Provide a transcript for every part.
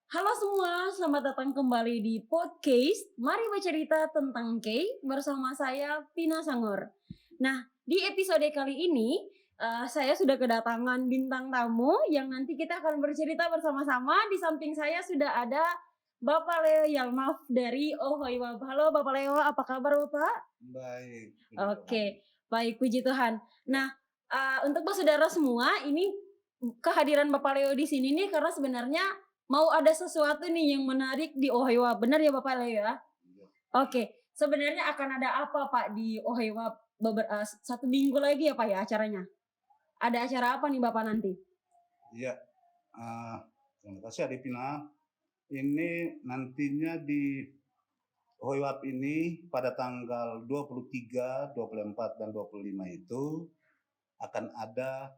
Halo semua, selamat datang kembali di podcast Mari Bercerita Tentang K bersama saya Pina Sangor. Nah, di episode kali ini saya sudah kedatangan bintang tamu yang nanti kita akan bercerita bersama-sama. Di samping saya sudah ada Bapak Leo Yalmaf dari Ohoiwab. Halo Bapak Leo, apa kabar Bapak? Baik, puji Tuhan. Oke, baik, puji Tuhan. Ya, Nah, untuk saudara semua, ini kehadiran Bapak Leo di sini nih karena sebenarnya mau ada sesuatu nih yang menarik di Ohiwa. Benar ya Bapak Leo ya? ya, Oke, sebenarnya akan ada apa Pak di Ohiwa 1 minggu lagi ya Pak ya acaranya? Ada acara apa nih Bapak nanti? ya. Terima kasih Adipina. Ini nantinya di Hoiwap ini pada tanggal 23, 24, dan 25 itu akan ada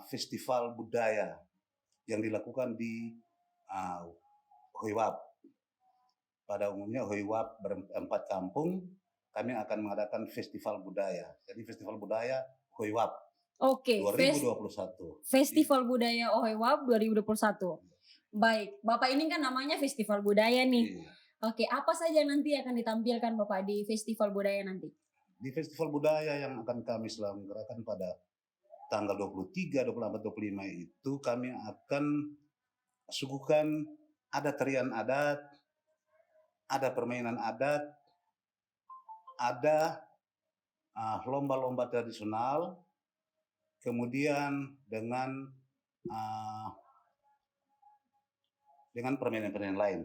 festival budaya yang dilakukan di Hoiwap. Pada umumnya Hoiwap berempat kampung, kami akan mengadakan festival budaya. Jadi festival budaya Hoiwap Oke, 2021. Festival Budaya Ohiwab 2021. Baik, Bapak ini kan namanya Festival Budaya nih. Iya. Oke, apa saja nanti akan ditampilkan Bapak di Festival Budaya nanti? Di festival budaya yang akan kami selenggarakan pada tanggal 23, 24, 25 itu kami akan suguhkan ada tarian adat, ada permainan adat, ada lomba-lomba tradisional, kemudian uh, dengan permainan-permainan lain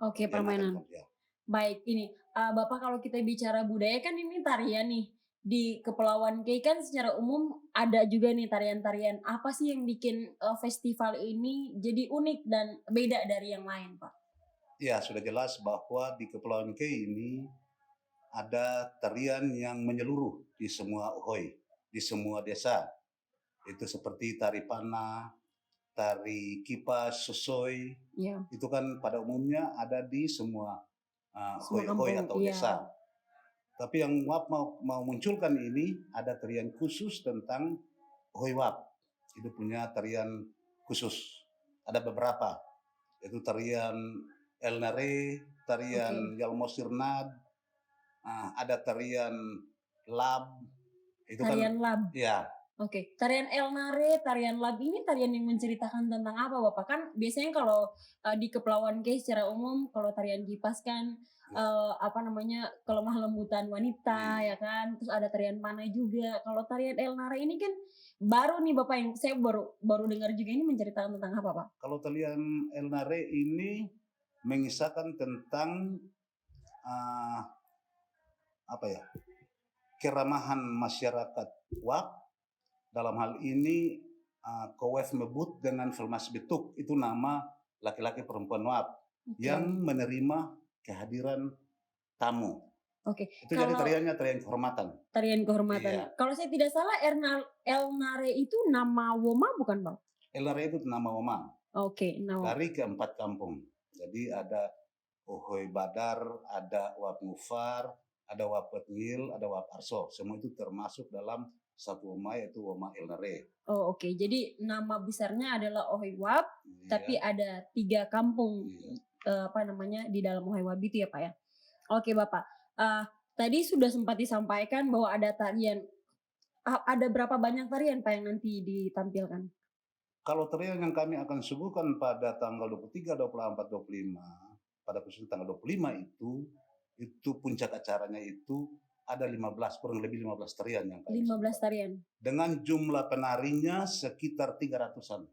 Oke, yang akan permainan. ya. Baik, ini Bapak kalau kita bicara budaya kan ini tarian nih. Di Kepulauan K kan secara umum ada juga nih tarian-tarian. Apa sih yang bikin festival ini jadi unik dan beda dari yang lain, Pak? Ya, sudah jelas bahwa di Kepulauan K ini ada tarian yang menyeluruh di semua Ohoi, di semua desa. Itu seperti tari panah, tari kipas, sosoi, Iya, itu kan pada umumnya ada di semua semua hoi-hoi kampung. atau Iya. desa. Tapi yang WAP mau munculkan ini ada tarian khusus tentang hoi WAP. Itu punya tarian khusus. Ada beberapa, yaitu tarian El Nare, tarian Oke. Yalmosirnad, ada tarian Lab, itu kan Tarian lab. ya. Oke, tarian El Nare, tarian lab ini tarian yang menceritakan tentang apa, Bapak? Kan biasanya kalau di Kepulauan K secara umum kalau tarian kipas kan Ya, apa namanya kelemah lembutan wanita iya. ya kan, terus ada tarian panah juga. Kalau tarian El Nare ini kan baru nih Bapak yang saya baru baru dengar juga ini menceritakan tentang apa, Pak? Kalau tarian El Nare ini mengisahkan tentang uh, apa ya, keramahan masyarakat Wak, dalam hal ini Kowef Mebut dengan Filmas Betuk, itu nama laki-laki perempuan Wak yang menerima kehadiran tamu. Oke, Itu jadi tariannya tarian kehormatan. tarian kehormatan. Iya. Kalau saya tidak salah El Nare itu nama Woma bukan, Bang? El Nare itu nama Omang Oke, nama. dari keempat kampung. Jadi ada Ohoi Badar, ada Wap Mufar, ada Wap Petngil, ada Wap Arso. Semua itu termasuk dalam satu Oma, yaitu Oma El Nare. Oh, oke. Jadi nama besarnya adalah Ohiwab, Iya. tapi ada 3 kampung Iya. apa namanya di dalam Ohiwab itu ya, Pak ya. Oke, Bapak. Tadi sudah sempat disampaikan bahwa ada tarian. Ada berapa banyak tarian Pak yang nanti ditampilkan? Kalau tarian yang kami akan suguhkan pada tanggal 23, 24, 25, pada khusus tanggal 25 itu puncak acaranya itu ada 15, kurang lebih 15 tarian yang kami 15 suguhkan. tarian. Dengan jumlah penarinya sekitar 300-an.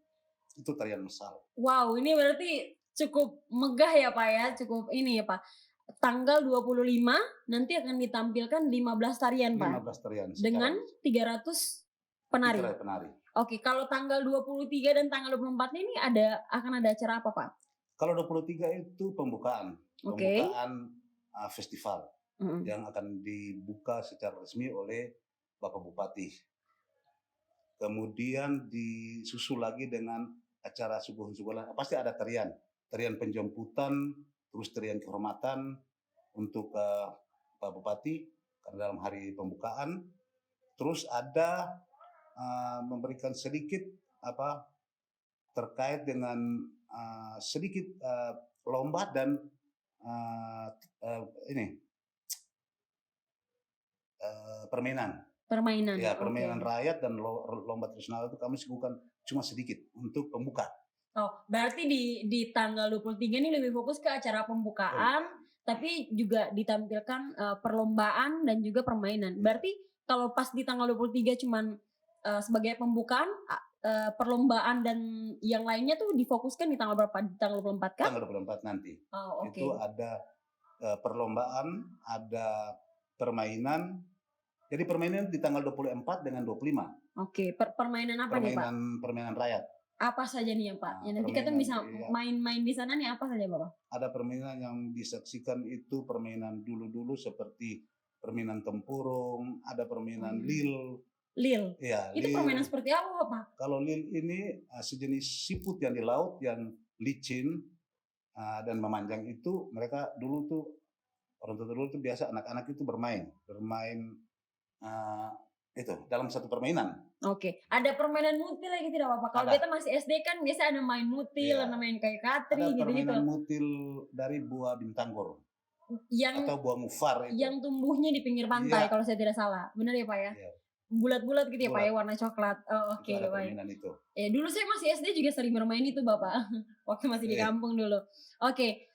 Itu tarian masal. Wow, ini berarti cukup megah ya Pak ya, cukup ini ya Pak. Tanggal 25 nanti akan ditampilkan 15 tarian Pak. 15 tarian Dengan 300 penari. penari. Oke, kalau tanggal 23 dan tanggal 24 ini akan ada acara apa, Pak? Kalau 23 itu pembukaan. Oke. Pembukaan festival yang akan dibuka secara resmi oleh Bapak Bupati. Kemudian disusul lagi dengan acara suguhan-suguhan. Pasti ada tarian. Tarian penjemputan, terus tarian kehormatan untuk Pak Bupati karena dalam hari pembukaan. Terus ada memberikan sedikit terkait dengan sedikit lomba dan uh, uh, ini permainan. Permainan, Ya, oke. permainan rakyat dan lomba tradisional itu kami sibukkan cuma sedikit untuk pembuka. Oh, berarti di tanggal 23 ini lebih fokus ke acara pembukaan, tapi juga ditampilkan perlombaan dan juga permainan. Iya. Berarti kalau pas di tanggal 23 cuman sebagai pembukaan, perlombaan dan yang lainnya tuh difokuskan di tanggal berapa? Di tanggal 24 kan? Tanggal 24 nanti. Oh, oke. Itu ada perlombaan, ada permainan. Jadi permainan di tanggal 24 dengan 25. Oke, permainan apa nih, Pak? Permainan rakyat. Apa saja nih ya, Pak? Nah, Ya nanti kita permainan, bisa iya. main-main di sana nih, apa saja, Bapak? Ada permainan yang disaksikan itu permainan dulu-dulu seperti permainan tempurung, ada permainan lil. Lil. Ya, Itu lil. permainan seperti apa, Pak? Kalau lil ini sejenis siput yang di laut yang licin dan memanjang itu, mereka dulu tuh orang tua dulu tuh biasa anak-anak itu bermain itu dalam satu permainan. Oke, ada permainan mutil lagi tidak apa-apa. Kalau Ada. beta masih SD kan biasa ada main mutil, Iya. ada main kayak katri Ada gitu-gitu. permainan mutil dari buah bintangkor Yang atau buah mufar itu. yang tumbuhnya di pinggir pantai Iya. kalau saya tidak salah. Benar ya, Pak ya? Iya. Bulat-bulat gitu ya, Pak ya, Bulat. warna coklat. Oh, oke, Itu ada baik. permainan itu. Ya, dulu saya masih SD juga sering bermain itu, Bapak. Waktu masih di Iya. kampung dulu. Oke,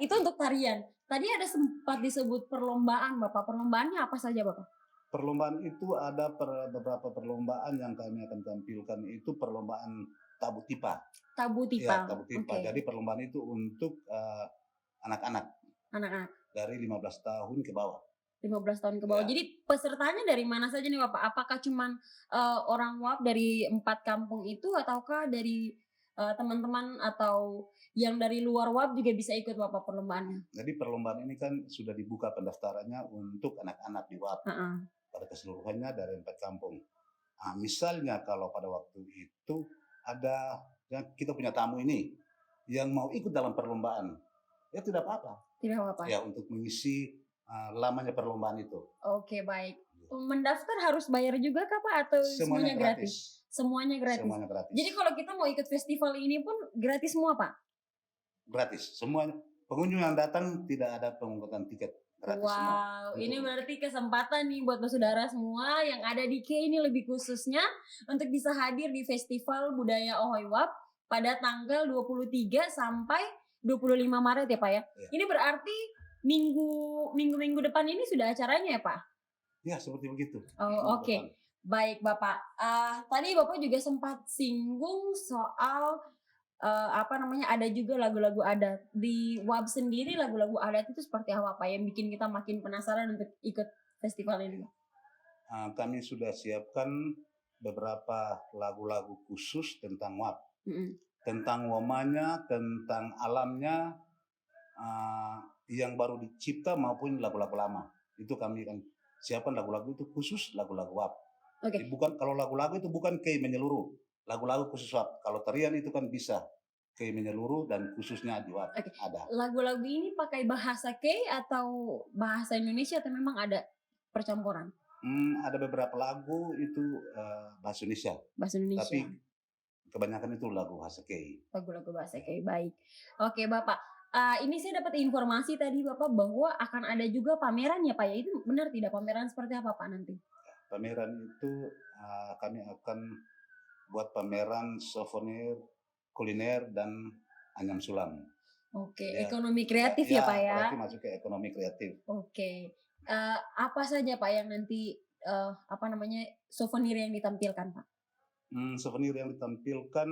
itu untuk tarian. Tadi ada sempat disebut perlombaan, Bapak. Perlombaannya apa saja, Bapak? Perlombaan itu ada beberapa perlombaan yang kami akan tampilkan itu perlombaan tabu tipa. Tabu tipa. Ya, tabu tipa. Oke. Jadi perlombaan itu untuk anak-anak Anak-anak dari 15 tahun ke bawah. 15 tahun ke bawah. Ya. Jadi pesertanya dari mana saja nih, Bapak? Apakah cuman orang WAP dari 4 kampung itu ataukah dari teman-teman atau yang dari luar WAP juga bisa ikut, Bapak, perlombaannya? Jadi perlombaan ini kan sudah dibuka pendaftarannya untuk anak-anak di WAP. Pada keseluruhannya dari 4 kampung. Nah, misalnya kalau pada waktu itu ada yang kita punya tamu ini yang mau ikut dalam perlombaan, ya tidak apa-apa. Tidak apa-apa. Ya, untuk mengisi lamanya perlombaan itu. Oke, baik. Mendaftar harus bayar juga kah, Pak, atau semuanya gratis? Semuanya gratis. Semuanya gratis. Jadi kalau kita mau ikut festival ini pun gratis semua, Pak? Gratis. Semuanya. Pengunjung yang datang tidak ada pemungutan tiket. Gratis wow, semua. Ini berarti kesempatan nih buat saudara semua yang ada di K ini lebih khususnya untuk bisa hadir di Festival Budaya Ohoy WAP pada tanggal 23 sampai 25 Maret ya, Pak ya. Ini berarti minggu depan ini sudah acaranya ya, Pak? Ya, seperti begitu. Oh, oke. Baik, Bapak. Tadi Bapak juga sempat singgung soal ada juga lagu-lagu adat di WAB sendiri. Lagu-lagu adat itu seperti apa, Pak, yang bikin kita makin penasaran untuk ikut festival ini? Kami sudah siapkan beberapa lagu-lagu khusus tentang WAB, tentang wamanya, tentang alamnya, yang baru dicipta maupun lagu-lagu lama. Itu kami akan siapkan lagu-lagu itu khusus lagu-lagu WAB. Okay. Bukan, kalau lagu-lagu itu bukan kayak menyeluruh. Lagu-lagu khusus WAP. Kalau tarian itu kan bisa kayak menyeluruh dan khususnya di WAP. Okay. Ada. Lagu-lagu ini pakai bahasa K atau bahasa Indonesia atau memang ada percampuran? Ada beberapa lagu itu bahasa Indonesia. Bahasa Indonesia. Tapi kebanyakan itu lagu bahasa K. Lagu-lagu bahasa K. Baik. Oke, Bapak. Ini saya dapat informasi tadi, Bapak, bahwa akan ada juga pameran ya, Pak ya. Itu benar tidak? Pameran seperti apa, Pak, nanti? Pameran itu kami akan buat pameran souvenir, kuliner, dan anyam sulam. Oke, ya. Ekonomi kreatif ya, Pak ya? Berarti masuk ke ekonomi kreatif. Oke. Apa saja, Pak, yang nanti souvenir yang ditampilkan, Pak? Souvenir yang ditampilkan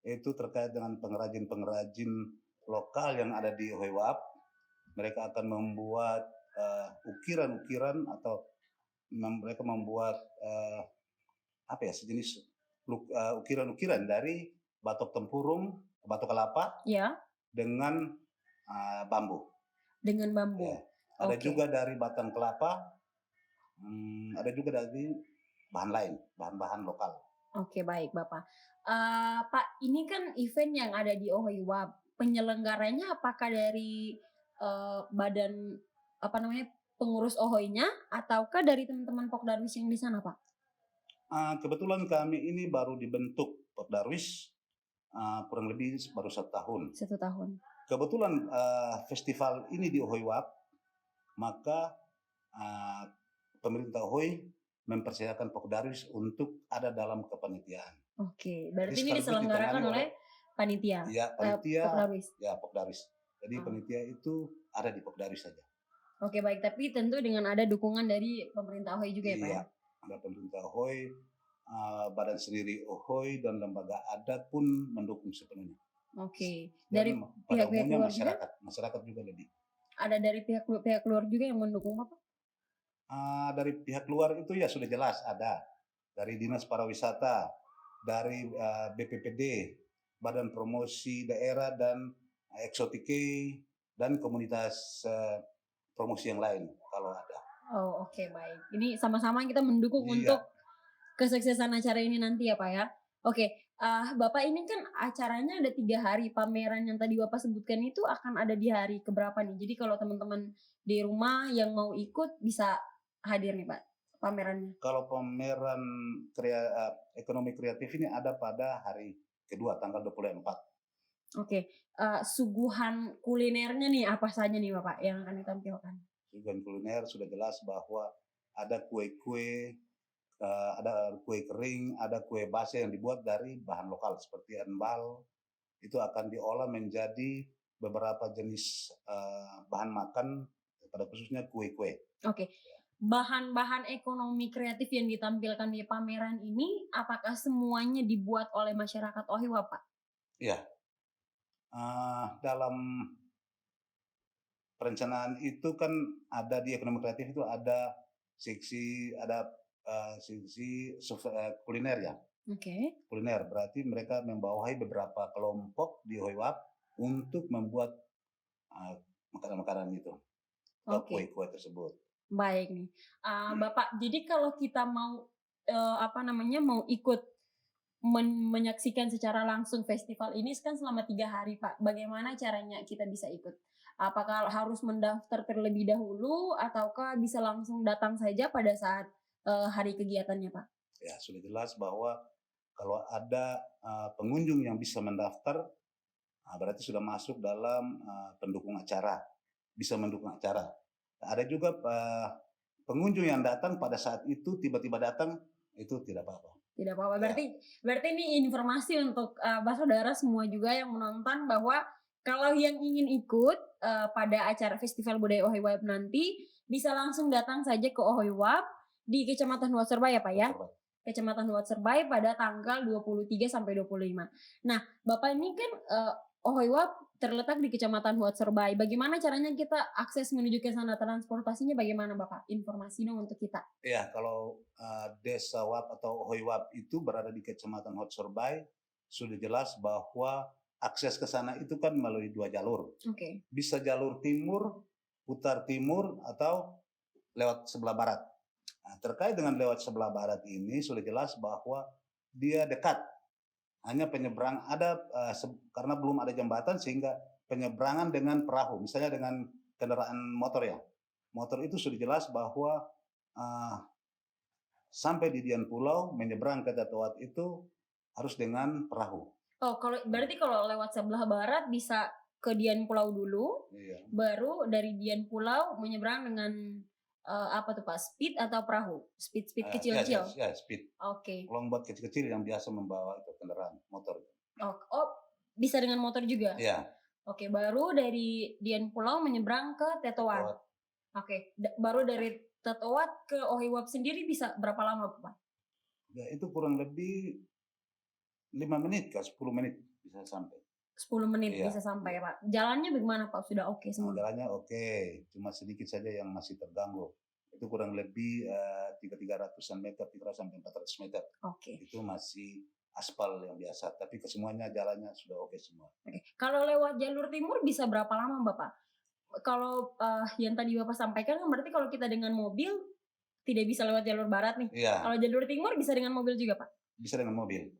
itu terkait dengan pengrajin-pengrajin lokal yang ada di Ohoy WAP. Mereka akan membuat ukiran-ukiran atau mereka membuat sejenis ukiran-ukiran dari batok tempurung, batok kelapa, ya, dengan bambu. Dengan bambu. Ya. Ada juga dari batang kelapa, ada juga dari bahan lain, bahan-bahan lokal. Oke, baik, Bapak. Pak, ini kan event yang ada di Ohoy WAP. Penyelenggaranya apakah dari badan pengurus Ohoynya ataukah dari teman-teman Pokdarwis yang di sana, Pak? Kebetulan kami ini baru dibentuk Pokdarwis kurang lebih baru 1 tahun. 1 tahun. Kebetulan festival ini di Ohoy Wap, maka uh, pemerintah Ohoy mempercayakan Pokdaris untuk ada dalam kepanitiaan. Oke, berarti Jadi ini sekaligus diselenggarakan ditangani oleh panitia. Ya, panitia, Pokdaris. ya Pokdaris. Jadi Oh. panitia itu ada di Pokdaris saja. Oke, baik, tapi tentu dengan ada dukungan dari pemerintah Ohoy juga ya Pak Iya, ya? ada pemerintah Ohoy, badan sendiri Ohoy dan lembaga adat pun mendukung sepenuhnya. Oke, Dan dari pada pihak-pihak umumnya luar juga? masyarakat juga lebih. Ada dari pihak luar juga yang mendukung Bapak? Dari pihak luar itu ya sudah jelas ada. Dari Dinas Pariwisata, dari BPPD, Badan Promosi Daerah dan Eksotike, dan komunitas promosi yang lain kalau ada. Oh, oke, baik. Ini sama-sama kita mendukung Iya. untuk kesuksesan acara ini nanti ya Pak ya. Oke, Bapak ini kan acaranya ada 3 hari, pameran yang tadi Bapak sebutkan itu akan ada di hari keberapa nih? Jadi kalau teman-teman di rumah yang mau ikut bisa hadir nih Pak pamerannya. Kalau pameran ekonomi kreatif ini ada pada hari kedua tanggal 24. Oke, suguhan kulinernya nih apa saja nih Bapak yang akan ditampilkan? Suguhan kuliner sudah jelas bahwa ada kue-kue, ada kue kering, ada kue basah yang dibuat dari bahan lokal seperti enbal. Itu akan diolah menjadi beberapa jenis bahan makan, pada khususnya kue-kue. Oke, bahan-bahan ekonomi kreatif yang ditampilkan di pameran ini apakah semuanya dibuat oleh masyarakat Ohiwa Pak? Ya, dalam perencanaan itu kan ada di ekonomi kreatif itu ada seksi kuliner ya. Oke. Kuliner berarti mereka membawahi beberapa kelompok di Hoiwap untuk membuat makanan-makanan itu atau Oke. kue-kue tersebut. Baik nih, Bapak. Jadi kalau kita mau mau ikut menyaksikan secara langsung festival ini kan selama 3 hari Pak. Bagaimana caranya kita bisa ikut? Apakah harus mendaftar terlebih dahulu ataukah bisa langsung datang saja pada saat hari kegiatannya Pak? Ya, sudah jelas bahwa kalau ada pengunjung yang bisa mendaftar, berarti sudah masuk dalam pendukung acara, bisa mendukung acara. Ada juga pengunjung yang datang pada saat itu tiba-tiba datang, itu tidak apa-apa. Tidak apa-apa. Berarti ini informasi untuk saudara semua juga yang menonton bahwa kalau yang ingin ikut pada acara Festival Budaya Ohoy Wap nanti bisa langsung datang saja ke Ohoy Wap di Kecamatan Huat Serbay ya Pak ya? Kecamatan Huat Serbay pada tanggal 23 sampai 25. Nah, Bapak ini kan Ohoy Wap terletak di Kecamatan Huat Serbay. Bagaimana caranya kita akses menuju ke sana? Transportasinya bagaimana Bapak? Informasi dong untuk kita. Ya, kalau Desa Wap atau Ohoy Wap itu berada di Kecamatan Huat Serbay, sudah jelas bahwa akses ke sana itu kan melalui 2 jalur. Oke. Bisa jalur timur, putar timur, atau lewat sebelah barat. Nah, terkait dengan lewat sebelah barat ini sudah jelas bahwa dia dekat. Hanya penyeberang ada karena belum ada jembatan sehingga penyeberangan dengan perahu, misalnya dengan kendaraan motor ya. Motor itu sudah jelas bahwa sampai di Dian Pulau menyeberang ke Tatoat itu harus dengan perahu. Oh, berarti kalau lewat sebelah barat bisa ke Dian Pulau dulu, Iya. baru dari Dian Pulau menyeberang dengan apa tuh Pak? Speed atau perahu? Speed kecil-kecil. Ya, speed. Oke. Longboat kecil-kecil yang biasa membawa itu kendaraan motor. Oh, bisa dengan motor juga? Iya. Oke, baru dari Dian Pulau menyeberang ke Tetoan. Oke, baru dari Tetoat ke Ohoy Wap sendiri bisa berapa lama Pak? Ya, itu kurang lebih 5 menit ke 10 menit bisa sampai. 10 menit bisa sampai ya Pak. Jalannya bagaimana Pak? Sudah oke semua? Jalannya oke, cuma sedikit saja yang masih terganggu. Itu kurang lebih 300-an meter, 300 sampai 400 meter. Oke. Itu masih aspal yang biasa, tapi kesemuanya jalannya sudah oke semua. Oke. Kalau lewat jalur timur bisa berapa lama Bapak? Kalau yang tadi Bapak sampaikan kan berarti kalau kita dengan mobil tidak bisa lewat jalur barat nih. Iya. Kalau jalur timur bisa dengan mobil juga Pak? Bisa dengan mobil,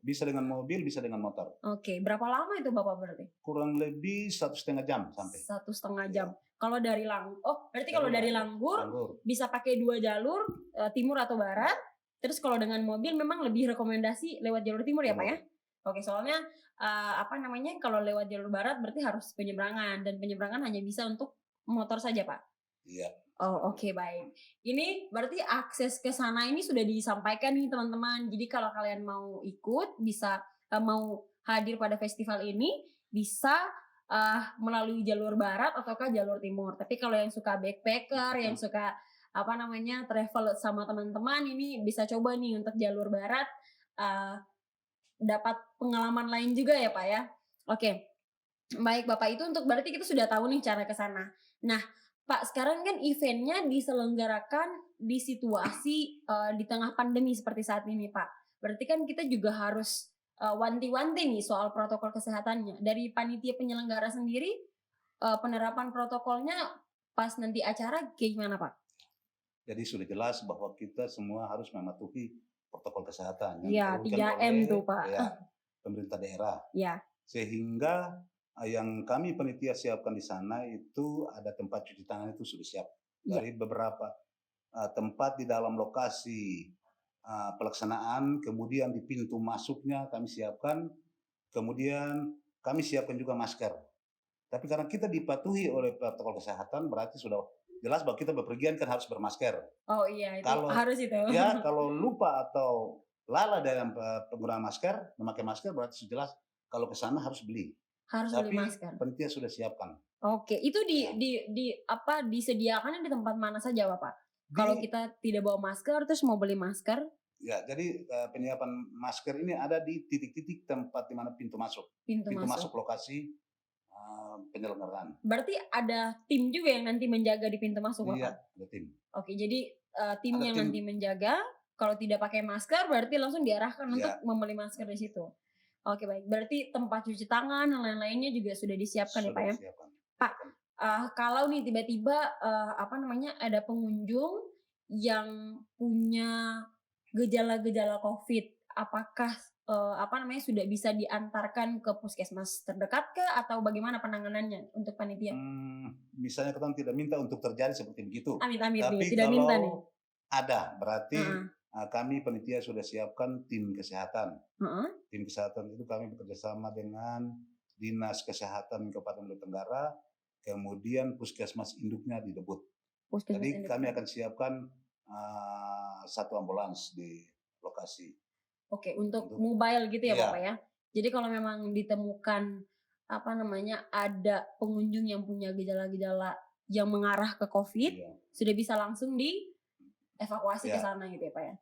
bisa dengan motor. Oke, berapa lama itu Bapak berarti? Kurang lebih 1,5 jam sampai. 1,5 jam. Kalau dari berarti kalau dari Langgur bisa pakai 2 jalur, timur atau barat. Terus kalau dengan mobil memang lebih rekomendasi lewat jalur timur ya Pak ya? Oke, soalnya apa namanya, kalau lewat jalur barat berarti harus penyeberangan dan penyeberangan hanya bisa untuk motor saja, Pak? Iya. Oh, oke, baik. Ini berarti akses ke sana ini sudah disampaikan nih teman-teman. Jadi kalau kalian mau ikut bisa mau hadir pada festival ini bisa melalui jalur barat ataukah jalur timur. Tapi kalau yang suka backpacker, yang suka apa namanya travel sama teman-teman ini bisa coba nih untuk jalur barat uh, dapat pengalaman lain juga ya Pak ya. Oke, baik Bapak, itu untuk berarti kita sudah tahu nih cara ke sana. Nah, Pak, sekarang kan eventnya diselenggarakan di situasi di tengah pandemi seperti saat ini, Pak. Berarti kan kita juga harus wanti-wanti nih soal protokol kesehatannya. Dari panitia penyelenggara sendiri, penerapan protokolnya pas nanti acara kayak gimana, Pak? Jadi sudah jelas bahwa kita semua harus mematuhi protokol kesehatan yang Iya, diturunkan 3M oleh tuh, Pak. ya, pemerintah daerah. Ya, Sehingga yang kami panitia siapkan di sana itu ada tempat cuci tangan itu sudah siap. ya. Dari beberapa tempat di dalam lokasi pelaksanaan, kemudian di pintu masuknya kami siapkan, kemudian kami siapkan juga masker. Tapi karena kita dipatuhi oleh protokol kesehatan, berarti sudah jelas bahwa kita bepergian kan harus bermasker. Oh iya, itu Kalau harus itu. ya kalau lupa atau lalai dalam penggunaan masker, memakai masker berarti sudah jelas kalau ke sana harus beli. Harus beli Tapi masker. panitia sudah siapkan. Oke, itu Ya. di apa disediakannya di tempat mana saja, Bapak? Kalau Di, kita tidak bawa masker terus mau beli masker, ya, jadi penyiapan masker ini ada di titik-titik tempat di mana pintu masuk. pintu Pintu masuk masuk. lokasi penyelenggaraan. Berarti ada tim juga yang nanti menjaga di pintu masuk, Iya, Bapak? ada tim. Oke, jadi tim Ada yang tim. nanti menjaga, kalau tidak pakai masker berarti langsung diarahkan untuk Ya. membeli masker di situ. Oke, baik. Berarti tempat cuci tangan dan lain-lainnya juga sudah disiapkan ya, Pak ya? Disiapkan. Pak, kalau nih tiba-tiba apa namanya ada pengunjung yang punya gejala-gejala COVID, apakah apa namanya sudah bisa diantarkan ke puskesmas terdekat kah atau bagaimana penanganannya untuk panitia? Misalnya kita tidak minta untuk terjadi seperti begitu. Amit-amit nih, Tapi tidak minta nih. kalau ada, berarti Heeh. kami panitia sudah siapkan tim kesehatan. Heeh. Tim kesehatan itu kami bekerjasama dengan Dinas Kesehatan Kabupaten Nusa Tenggara, kemudian puskesmas induknya di Debut. Puskesmas Jadi induk. kami akan siapkan satu ambulans di lokasi. Oke, untuk Untuk- mobile gitu ya Iya. Bapak ya. Jadi kalau memang ditemukan apa namanya ada pengunjung yang punya gejala-gejala yang mengarah ke COVID, Iya. sudah bisa langsung dievakuasi ke Iya. sana gitu ya Pak ya.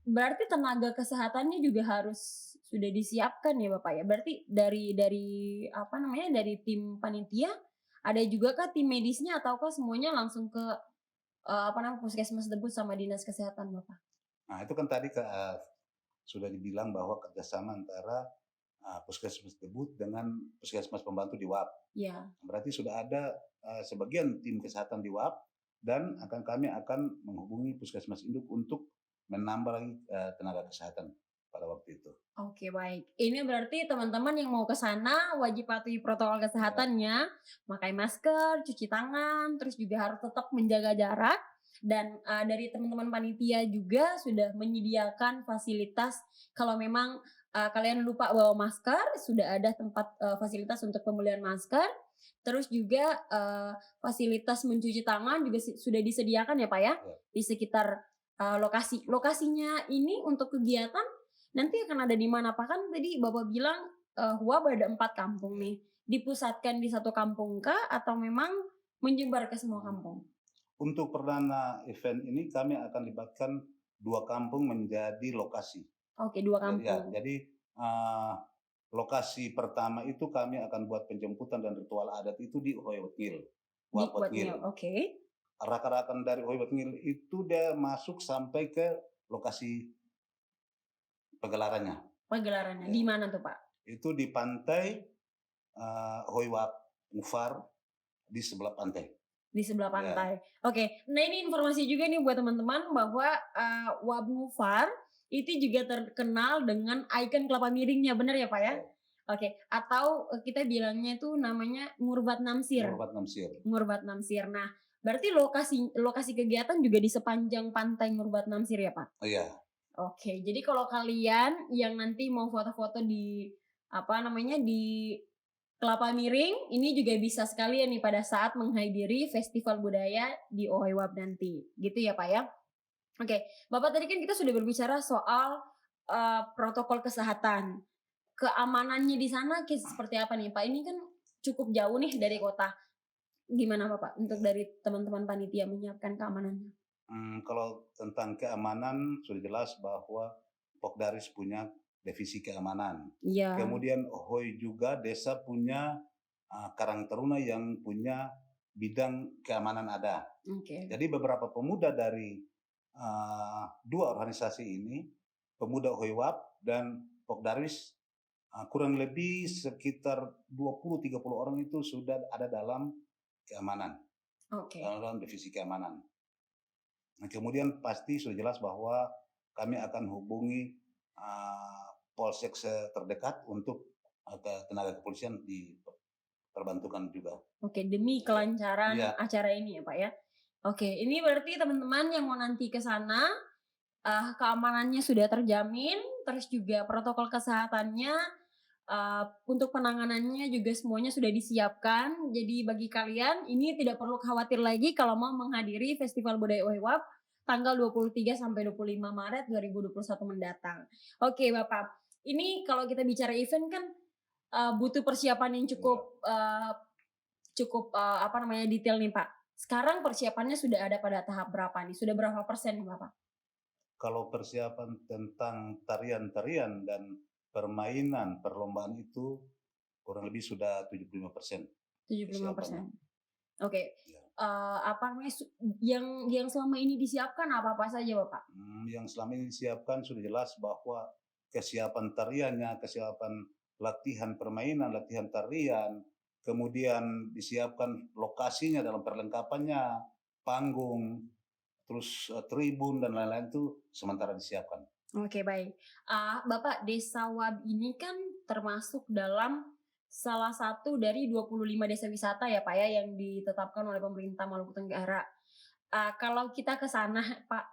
Berarti tenaga kesehatannya juga harus sudah disiapkan ya Bapak ya. Berarti dari apa namanya dari tim panitia ada juga kah tim medisnya ataukah semuanya langsung ke apa namanya puskesmas Debut sama dinas kesehatan Bapak? Nah itu kan tadi sudah dibilang bahwa kerjasama antara puskesmas Debut dengan puskesmas pembantu di WAP. Ya. Berarti sudah ada sebagian tim kesehatan di WAP dan kami akan menghubungi puskesmas induk untuk menambah lagi tenaga kesehatan pada waktu itu. Oke, baik. Ini berarti teman-teman yang mau ke sana wajib patuhi protokol kesehatannya, pakai masker, cuci tangan, terus juga harus tetap menjaga jarak. Dan dari teman-teman panitia juga sudah menyediakan fasilitas kalau memang kalian lupa bawa masker, sudah ada tempat fasilitas untuk pembelian masker. Terus juga fasilitas mencuci tangan juga sudah disediakan ya Pak ya, di sekitar lokasi. Lokasinya ini untuk kegiatan nanti akan ada di mana Pak? Kan tadi Bapak bilang Huab ada 4 kampung nih. Dipusatkan di satu kampung kah atau memang menyebar ke semua kampung? Untuk perdana event ini kami akan libatkan 2 kampung menjadi lokasi. Oke, 2 kampung. Ya, jadi lokasi pertama itu kami akan buat penjemputan dan ritual adat itu di Hoyotngil. Oke. Rakan-rakan dari Hoyotngil itu dia masuk sampai ke lokasi pegelarannya. Pegelarannya Ya. di mana tuh Pak? Itu di pantai Hoywap Ngufar di sebelah pantai. Di sebelah pantai. Oke. Nah ini informasi juga nih buat teman-teman bahwa Wab Ngufar itu juga terkenal dengan ikon kelapa miringnya, benar ya Pak ya? Oke. Atau kita bilangnya itu namanya Ngurbat Namsir. Ngurbat Namsir. Nah, berarti lokasi kegiatan juga di sepanjang pantai Ngurbat Namsir ya Pak? Oh iya. Oke, jadi kalau kalian yang nanti mau foto-foto di apa namanya di Kelapa Miring, ini juga bisa sekalian nih pada saat menghadiri festival budaya di OHIWAB nanti, gitu ya Pak ya? Oke, Bapak tadi kan kita sudah berbicara soal protokol kesehatan. Keamanannya di sana seperti apa nih Pak? Ini kan cukup jauh nih dari Ya. kota. Gimana Bapak untuk Ya. dari teman-teman panitia menyiapkan keamanannya? Kalau tentang keamanan sudah jelas bahwa Pokdaris punya divisi keamanan. Iya, Kemudian Hoi juga desa punya Karang Taruna yang punya bidang keamanan ada. oke. Jadi beberapa pemuda dari dua organisasi ini, pemuda Hoiwap dan Pokdaris, kurang lebih sekitar 20-30 orang itu sudah ada dalam keamanan, Oke. dalam divisi keamanan. Nah, kemudian pasti sudah jelas bahwa kami akan hubungi polsek terdekat untuk tenaga kepolisian diperbantukan juga. Oke, demi kelancaran Iya, acara ini ya, Pak, ya. Oke, ini berarti teman-teman yang mau nanti ke sana, keamanannya sudah terjamin, terus juga protokol kesehatannya, untuk penanganannya juga semuanya sudah disiapkan. Jadi bagi kalian ini tidak perlu khawatir lagi kalau mau menghadiri Festival Budaya Oiwap tanggal 23 sampai 25 Maret 2021 mendatang. Oke, Bapak. Ini kalau kita bicara event kan, butuh persiapan yang iya. cukup, cukup, apa namanya, detail nih, Pak. Sekarang persiapannya sudah ada pada tahap berapa nih? Sudah berapa persen nih, Bapak? Kalau persiapan tentang tarian-tarian dan permainan perlombaan itu kurang lebih sudah 75% persiapannya. 75%. Oke, Ya. apa namanya, yang selama ini disiapkan apa-apa saja, Bapak? Yang selama ini disiapkan sudah jelas bahwa kesiapan tariannya, kesiapan latihan permainan, latihan tarian, kemudian disiapkan lokasinya dalam perlengkapannya, panggung, terus tribun dan lain-lain itu sementara disiapkan. Oke, baik. Bapak, Desa Wab ini kan termasuk dalam salah satu dari 25 desa wisata ya, Pak, ya, yang ditetapkan oleh pemerintah Maluku Tenggara. Kalau kita ke sana, Pak,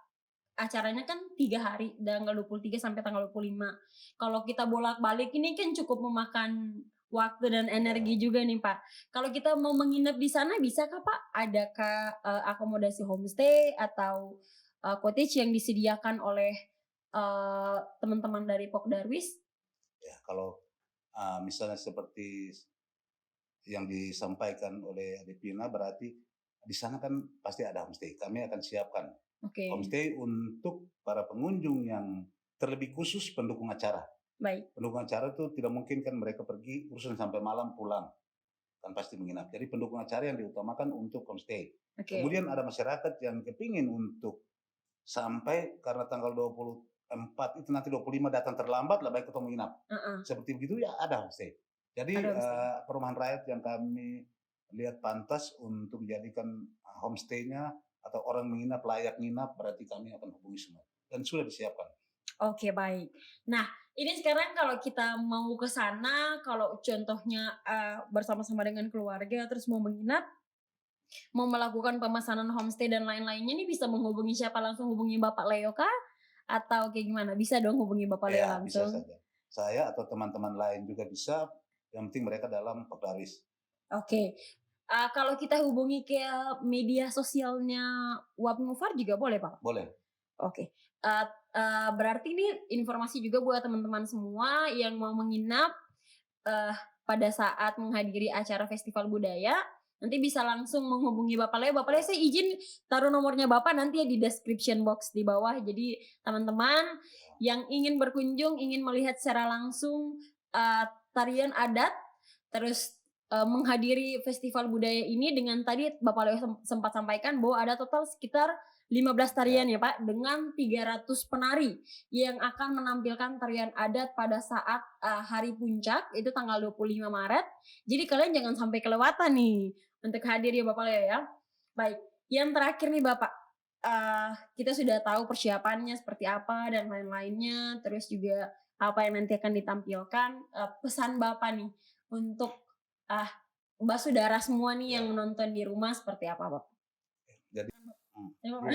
acaranya kan 3 hari, tanggal 23 sampai tanggal 25. Kalau kita bolak-balik ini kan cukup memakan waktu dan Ya. energi juga nih, Pak. Kalau kita mau menginap di sana bisakah, Pak? Adakah, akomodasi homestay atau, cottage yang disediakan oleh, teman-teman dari Pokdarwis? Ya, kalau misalnya seperti yang disampaikan oleh Adipina berarti di sana kan pasti ada homestay. Kami akan siapkan Oke, homestay untuk para pengunjung yang terlebih khusus pendukung acara. baik. Pendukung acara itu tidak mungkin kan mereka pergi urusan sampai malam pulang, kan pasti menginap. Jadi pendukung acara yang diutamakan untuk homestay. Oke, Kemudian ada masyarakat yang kepingin untuk sampai karena tanggal 24 itu nanti 25 datang terlambat lah baik ketemu menginap. heeh, Seperti begitu ya ada homestay. Jadi ada homestay. perumahan rakyat yang kami lihat pantas untuk dijadikan homestay-nya atau orang menginap layak nginap berarti kami akan hubungi semua dan sudah disiapkan. Oke, baik. Nah, ini sekarang kalau kita mau ke sana, kalau contohnya, bersama-sama dengan keluarga terus mau menginap, mau melakukan pemesanan homestay dan lain-lainnya nih bisa menghubungi siapa langsung, hubungi Bapak Leo kah? Atau kayak gimana? Bisa dong hubungi Bapak Leo Ya bisa langsung? saja. Saya atau teman-teman lain juga bisa, yang penting mereka dalam Pokdaris. Oke. Kalau kita hubungi ke media sosialnya Wapmufar juga boleh, Pak? Boleh. Oke. Eee Berarti ini informasi juga buat teman-teman semua yang mau menginap, eee, pada saat menghadiri acara festival budaya, nanti bisa langsung menghubungi Bapak Leo. Bapak Leo Ya, saya izin taruh nomornya Bapak nanti ya di description box di bawah. Jadi teman-teman ya, yang ingin berkunjung, ingin melihat secara langsung, tarian adat, terus, menghadiri festival budaya ini dengan tadi Bapak Leo sempat sampaikan bahwa ada total sekitar 15 ya. tarian ya Pak, dengan 300 penari yang akan menampilkan tarian adat pada saat, hari puncak itu tanggal 25 Maret. Jadi kalian jangan sampai kelewatan nih untuk hadir ya Bapak Leo ya. Baik, yang terakhir nih Bapak, kita sudah tahu persiapannya seperti apa dan lain-lainnya, terus juga apa yang nanti akan ditampilkan, pesan Bapak nih untuk, ah, basudara semua nih yang Ya. menonton di rumah seperti apa Bapak? Jadi, hmm, Ya gini, Bapak?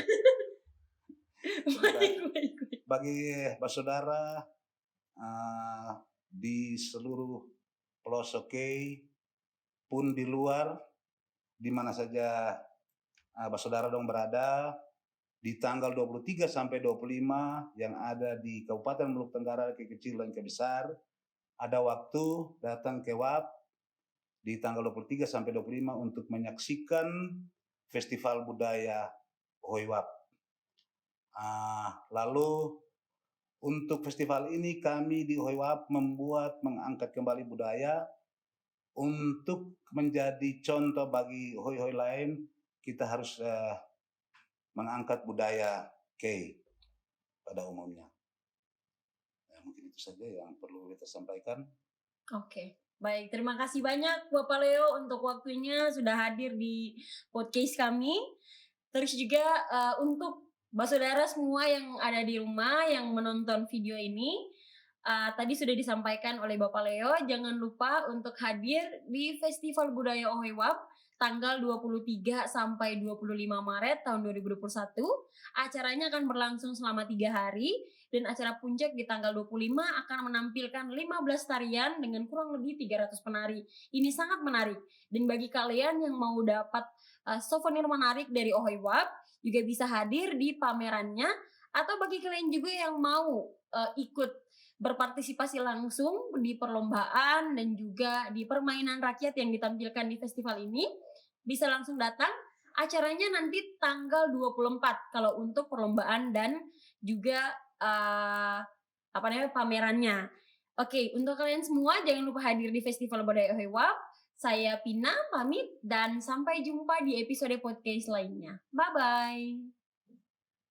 Baik, baik, baik. Bagi saudara di seluruh pelosok Kei pun di luar, di mana saja saudara dong berada, di tanggal 23 sampai 25 yang ada di Kabupaten Maluku Tenggara, ke kecil dan ke besar, ada waktu datang ke WAP di tanggal 23 sampai 25 untuk menyaksikan Festival Budaya Ohoi WAP. Lalu untuk festival ini kami di Ohoi WAP mengangkat kembali budaya untuk menjadi contoh bagi hoi-hoi lain. Kita harus mengangkat budaya Kei pada umumnya. Mungkin itu saja yang perlu kita sampaikan. Oke, baik. Terima kasih banyak Bapak Leo untuk waktunya sudah hadir di podcast kami. Terus juga untuk saudara semua yang ada di rumah yang menonton video ini, tadi sudah disampaikan oleh Bapak Leo, jangan lupa untuk hadir di Festival Budaya Ohoi WAP tanggal 23 sampai 25 Maret tahun 2021. Acaranya akan berlangsung selama 3 hari dan acara puncak di tanggal 25 akan menampilkan 15 tarian dengan kurang lebih 300 penari. Ini sangat menarik. Dan bagi kalian yang mau dapat souvenir menarik dari Ohoi WAP juga bisa hadir di pamerannya, atau bagi kalian juga yang mau ikut berpartisipasi langsung di perlombaan dan juga di permainan rakyat yang ditampilkan di festival ini, bisa langsung datang. Acaranya nanti tanggal 24 kalau untuk perlombaan dan juga pamerannya. Oke, untuk kalian semua jangan lupa hadir di Festival Budaya Ohoi WAP. Saya Pina pamit dan sampai jumpa di episode podcast lainnya. Bye bye.